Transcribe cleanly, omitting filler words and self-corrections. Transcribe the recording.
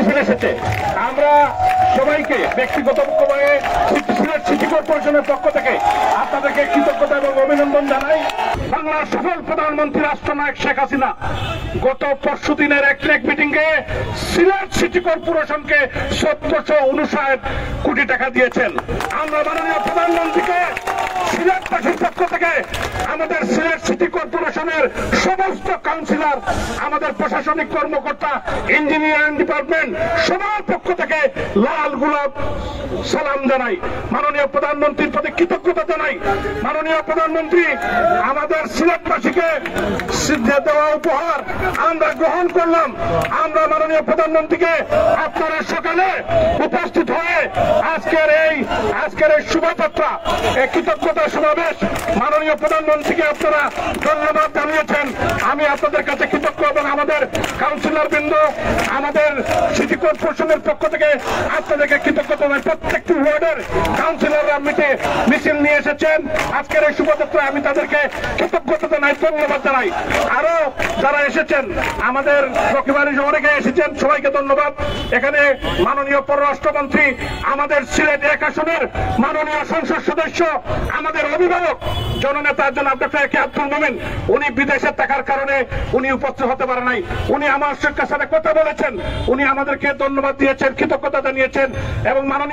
মিছিল এসেছে। আমরা সবাইকে ব্যক্তিগতভাবে সিলেট সিটি কর্পোরেশনের পক্ষ থেকে আপনাদেরকে কৃতজ্ঞতা এবং অভিনন্দন জানাই। বাংলার সফল প্রধানমন্ত্রী রাষ্ট্রনায়ক শেখ হাসিনা গত পরশু দিনের এক মিটিং এ সিলেট সিটি কর্পোরেশনকে ১৭৫৯ কোটি টাকা দিয়েছেন। আমরা মাননীয় প্রধানমন্ত্রীকে সিলেটবাসীর পক্ষ থেকে আমাদের সিলেট সিটি কর্পোরেশনের সমস্ত কাউন্সিলর, আমাদের প্রশাসনিক কর্মকর্তা, ইঞ্জিনিয়ারিং ডিপার্টমেন্ট সবার পক্ষ থেকে লাল গোলাপ সালাম জানাই। মাননীয় প্রধানমন্ত্রীর প্রতি কৃতজ্ঞতা জানাই। মাননীয় প্রধানমন্ত্রী আমাদের সিলেটবাসীকে দেওয়া উপহার আমরা গ্রহণ করলাম। আমরা মাননীয় প্রধানমন্ত্রীকে আপনারা সকালে উপস্থিত হয়ে আজকের এই শোভাযাত্রা, এই কৃতজ্ঞতা সমাবেশ, মাননীয় প্রধানমন্ত্রীকে আপনারা ধন্যবাদ জানিয়েছেন। আমি আপনাদের কাছে কৃতজ্ঞ এবং আমাদের কাউন্সিলর বৃন্দ, আমাদের সিটি কর্পোরেশনের পক্ষ থেকে আপনাদেরকে কৃতজ্ঞতা জানাই। প্রত্যেকটি ওয়ার্ডের কাউন্সিলররা মিছিল নিয়ে এসেছেন আজকের এই শোভাযাত্রায়। আমি তাদেরকে কৃতজ্ঞতা জানাই, ধন্যবাদ জানাই। আরো যারা এসেছেন, আমাদের রকিবাড়ি অনেকে এসেছেন, সবাইকে ধন্যবাদ। এখানে মাননীয় পররাষ্ট্রমন্ত্রী, আমাদের সিলেট ১ আসনের মাননীয় সংসদ সদস্য, আমাদের অভিভাবক জননেতা জনাব ডক্টর কে আব্দুল মোমেন, উনি বিদেশে থাকার কারণে উনি উপস্থিত হতে পারে নাই। উনি আমার সাথে কথা বলেছেন, উনি আমাদেরকে ধন্যবাদ দিয়েছেন, কৃতজ্ঞতা জানিয়েছেন এবং মাননীয়